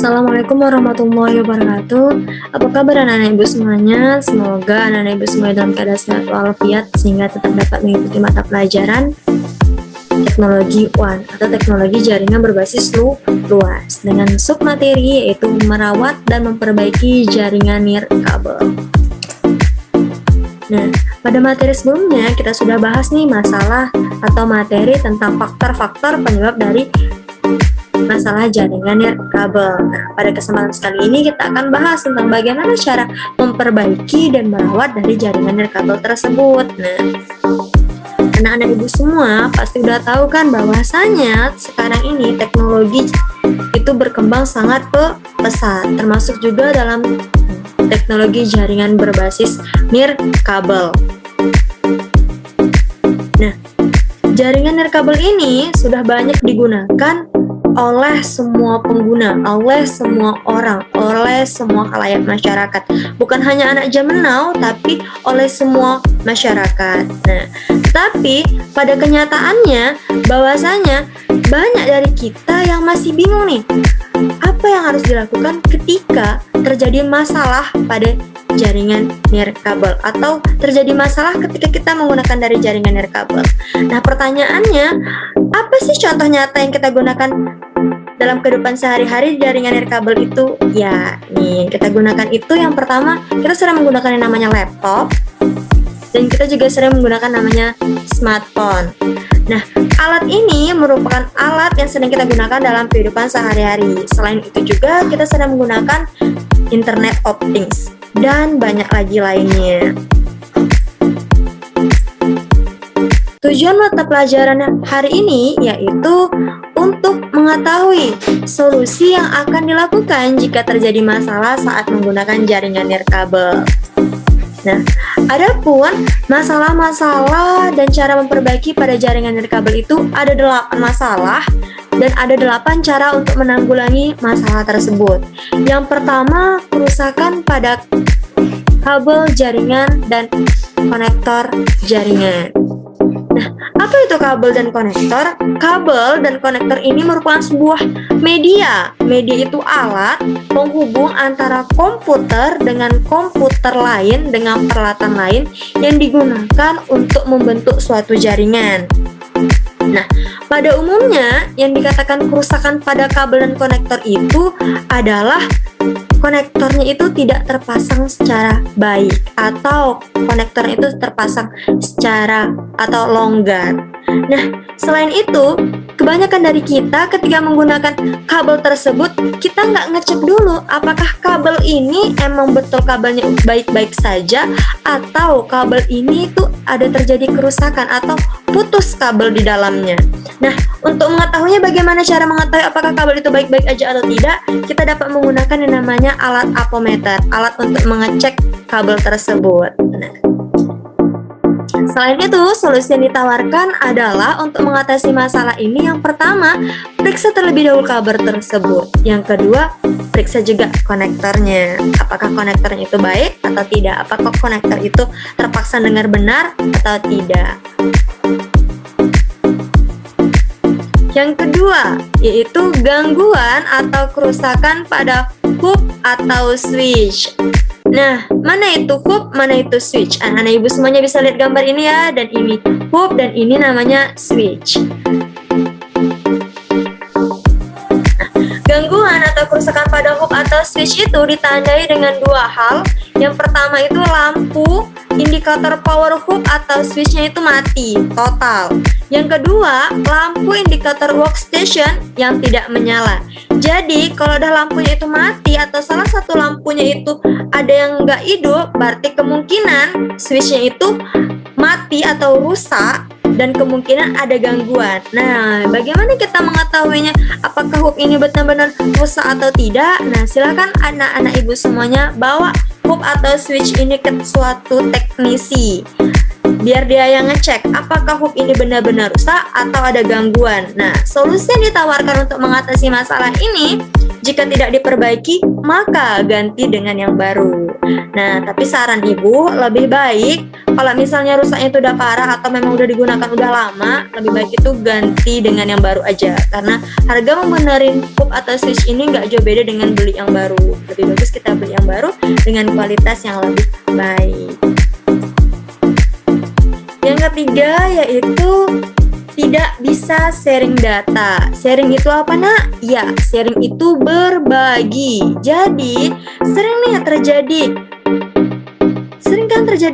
Assalamualaikum warahmatullahi wabarakatuh. Apa kabar anak-anak ibu semuanya? Semoga anak-anak ibu semuanya dalam keadaan sehat walafiat sehingga tetap dapat mengikuti mata pelajaran teknologi WAN atau teknologi jaringan berbasis luas dengan submateri yaitu merawat dan memperbaiki jaringan nirkabel. Nah, pada materi sebelumnya kita sudah bahas nih masalah atau materi tentang faktor-faktor penyebab dari masalah jaringan nirkabel. Nah, pada kesempatan sekali ini kita akan bahas tentang bagaimana cara memperbaiki dan merawat dari jaringan nirkabel tersebut. Nah, anak-anak ibu semua pasti udah tahu kan bahwasanya sekarang ini teknologi itu berkembang sangat pesat, termasuk juga dalam teknologi jaringan berbasis nirkabel. Nah, jaringan nirkabel ini sudah banyak digunakan oleh semua pengguna, oleh semua orang, oleh semua khalayak masyarakat. Bukan hanya anak zaman now, tapi oleh semua masyarakat. Nah, tapi pada kenyataannya bahwasanya banyak dari kita yang masih bingung nih, apa yang harus dilakukan ketika terjadi masalah pada jaringan nirkabel atau terjadi masalah ketika kita menggunakan dari jaringan nirkabel. Nah, pertanyaannya, apa sih contoh nyata yang kita gunakan dalam kehidupan sehari-hari jaringan nirkabel itu? Ya, nih kita gunakan itu yang pertama, kita sering menggunakan yang namanya laptop dan kita juga sering menggunakan namanya smartphone. Nah, alat ini merupakan alat yang sering kita gunakan dalam kehidupan sehari-hari. Selain itu juga kita sering menggunakan Internet of Things dan banyak lagi lainnya. Tujuan mata pelajaran hari ini yaitu untuk mengetahui solusi yang akan dilakukan jika terjadi masalah saat menggunakan jaringan nirkabel. Nah, adapun masalah-masalah dan cara memperbaiki pada jaringan nirkabel itu ada 8 masalah dan ada 8 cara untuk menanggulangi masalah tersebut. Yang pertama, kerusakan pada kabel jaringan dan konektor jaringan. Nah, apa itu kabel dan konektor? Kabel dan konektor ini merupakan sebuah media. Media itu alat penghubung antara komputer dengan komputer lain dengan peralatan lain yang digunakan untuk membentuk suatu jaringan. Nah, pada umumnya yang dikatakan kerusakan pada kabel dan konektor itu adalah konektornya itu tidak terpasang secara baik atau konektornya itu terpasang secara atau longgar. Nah, selain itu, kebanyakan dari kita ketika menggunakan kabel tersebut, kita nggak ngecek dulu apakah kabel ini emang betul kabelnya baik-baik saja atau kabel ini itu ada terjadi kerusakan atau putus kabel di dalamnya. Nah, untuk mengetahuinya bagaimana cara mengetahui apakah kabel itu baik-baik aja atau tidak, kita dapat menggunakan yang namanya alat apometer, alat untuk mengecek kabel tersebut. Nah, selain itu, solusi yang ditawarkan adalah untuk mengatasi masalah ini. Yang pertama, periksa terlebih dahulu kabel tersebut. Yang kedua, periksa juga konektornya. Apakah konektornya itu baik atau tidak? Apakah konektor itu terpasang dengan benar atau tidak? Yang kedua, yaitu gangguan atau kerusakan pada hub atau switch. Nah, mana itu hub, mana itu switch? Anak-anak ibu semuanya bisa lihat gambar ini ya, dan ini hub dan ini namanya switch. Nah, gangguan atau kerusakan pada hub atau switch itu ditandai dengan dua hal. Yang pertama itu lampu indikator power hub atau switchnya itu mati total. Yang kedua, lampu indikator workstation yang tidak menyala. Jadi, kalau udah lampunya itu mati atau salah satu lampunya itu ada yang nggak hidup, berarti kemungkinan switchnya itu mati atau rusak dan kemungkinan ada gangguan. Nah, bagaimana kita mengetahuinya apakah hub ini benar-benar rusak atau tidak? Nah, silakan anak-anak ibu semuanya bawa hub atau switch ini ke suatu teknisi, biar dia yang ngecek apakah hub ini benar-benar rusak atau ada gangguan. Nah, solusi yang ditawarkan untuk mengatasi masalah ini, jika tidak diperbaiki, maka ganti dengan yang baru. Nah, tapi saran ibu, lebih baik Kalau misalnya rusaknya itu udah parah atau memang udah digunakan udah lama, lebih baik itu ganti dengan yang baru aja. Karena harga membenerin pop atau switch ini nggak jauh beda dengan beli yang baru. Lebih bagus kita beli yang baru dengan kualitas yang lebih baik. Yang ketiga yaitu tidak bisa sharing data. Sharing itu apa, nak? Ya, sharing itu berbagi. Jadi, sering nih terjadi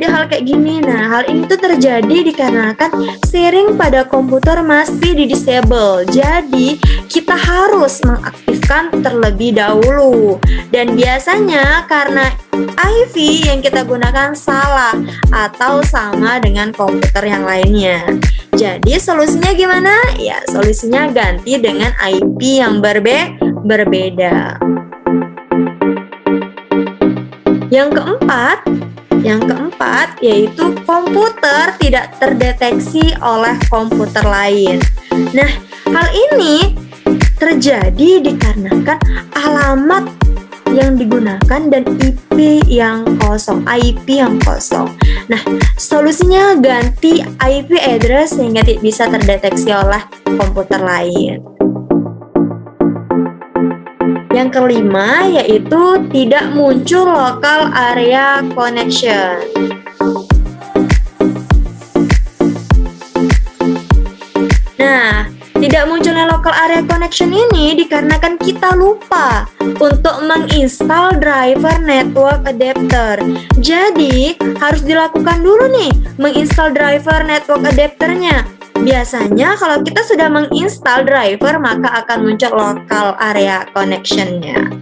hal kayak gini. Nah, hal ini tuh terjadi dikarenakan sharing pada komputer masih di disable. Jadi, kita harus mengaktifkan terlebih dahulu. Dan biasanya karena IP yang kita gunakan salah atau sama dengan komputer yang lainnya. Jadi solusinya gimana? Ya, solusinya ganti dengan IP yang berbeda. Yang keempat yaitu komputer tidak terdeteksi oleh komputer lain. Nah, hal ini terjadi dikarenakan alamat yang digunakan dan IP yang kosong. Nah, solusinya ganti IP address sehingga tidak bisa terdeteksi oleh komputer lain. Yang kelima yaitu tidak muncul local area connection. Nah, tidak munculnya local area connection ini dikarenakan kita lupa untuk menginstal driver network adapter. Jadi, harus dilakukan dulu nih menginstal driver network adapternya. Biasanya kalau kita sudah menginstal driver maka akan muncul local area connection-nya.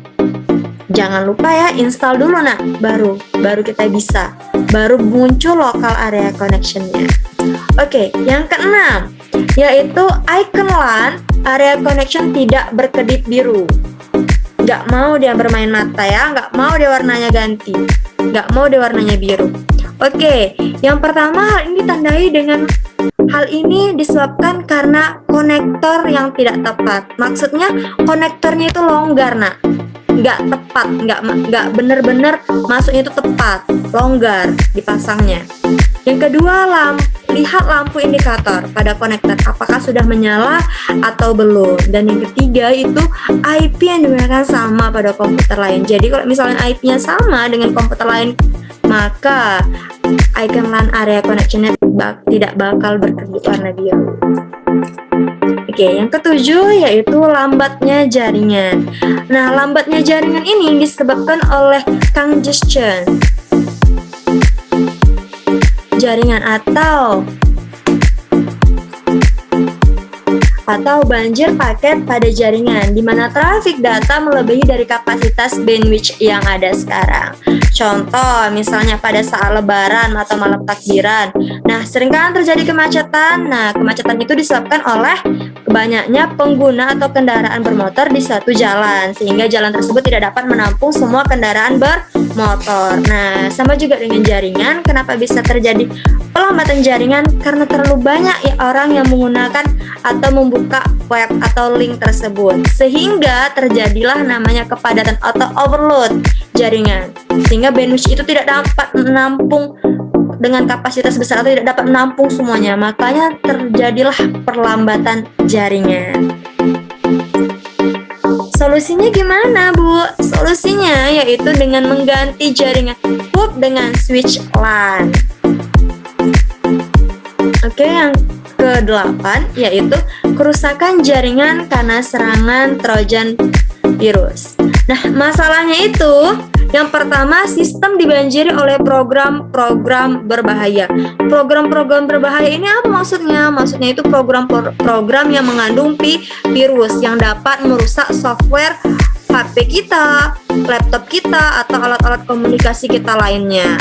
Jangan lupa ya, install dulu nak, baru kita bisa, baru muncul local area connection-nya. Oke, yang keenam yaitu icon LAN area connection tidak berkedip biru. Nggak mau dia bermain mata ya, nggak mau dia warnanya ganti, nggak mau dia warnanya biru. Oke, yang pertama hal ini ditandai dengan hal ini disebabkan karena konektor yang tidak tepat. Maksudnya konektornya itu longgar nak, nggak tepat, nggak bener-bener masuknya itu tepat, longgar dipasangnya. Yang kedua, lihat lampu indikator pada konektor apakah sudah menyala atau belum. Dan yang ketiga itu IP yang digunakan sama pada komputer lain. Jadi kalau misalnya IP-nya sama dengan komputer lain, maka icon LAN area connection-nya tidak bakal berkedip warna biru. Oke, yang ketujuh yaitu lambatnya jaringan. Nah, lambatnya jaringan ini disebabkan oleh congestion jaringan atau banjir paket pada jaringan di mana trafik data melebihi dari kapasitas bandwidth yang ada sekarang. Contoh, misalnya pada saat lebaran atau malam takbiran. Nah, seringkali terjadi kemacetan. Nah, kemacetan itu disebabkan oleh banyaknya pengguna atau kendaraan bermotor di suatu jalan, sehingga jalan tersebut tidak dapat menampung semua kendaraan bermotor. Nah, sama juga dengan jaringan. Kenapa bisa terjadi pelambatan jaringan? Karena terlalu banyak ya orang yang menggunakan atau membuka web atau link tersebut, sehingga terjadilah namanya kepadatan atau overload jaringan, sehingga bandwidth itu tidak dapat menampung dengan kapasitas besar atau tidak dapat menampung semuanya, makanya terjadilah perlambatan jaringan. Solusinya gimana, Bu? Solusinya yaitu dengan mengganti jaringan PUB dengan switch LAN. Oke, yang ke-8 yaitu kerusakan jaringan karena serangan Trojan virus. Nah, masalahnya itu yang pertama, sistem dibanjiri oleh program-program berbahaya. Program-program berbahaya ini apa maksudnya? Maksudnya itu program-program yang mengandung virus yang dapat merusak software HP kita, laptop kita, atau alat-alat komunikasi kita lainnya.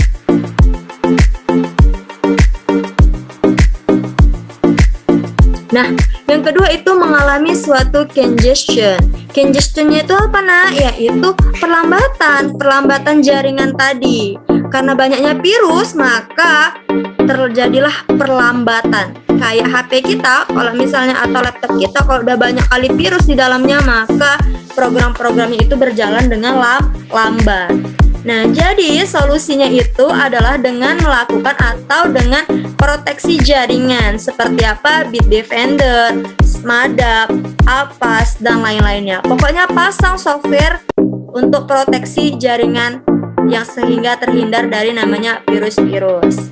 Nah, yang kedua itu mengalami suatu congestion. Congestionnya itu apa, nak? Yaitu perlambatan jaringan tadi. Karena banyaknya virus, maka terjadilah perlambatan. Kayak HP kita, kalau misalnya atau laptop kita, kalau udah banyak kali virus di dalamnya, maka program-programnya itu berjalan dengan lambat. Nah, jadi solusinya itu adalah dengan melakukan atau dengan proteksi jaringan seperti apa? Bitdefender, Smadap, Avast, dan lain-lainnya. Pokoknya pasang software untuk proteksi jaringan yang sehingga terhindar dari namanya virus-virus.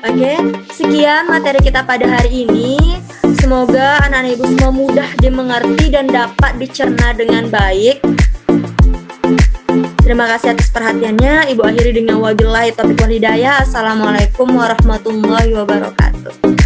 Oke, sekian materi kita pada hari ini. Semoga anak-anak ibu semua mudah dimengerti dan dapat dicerna dengan baik. Terima kasih atas perhatiannya. Ibu akhiri dengan wabillahi taufiq wal hidayah. Assalamualaikum warahmatullahi wabarakatuh.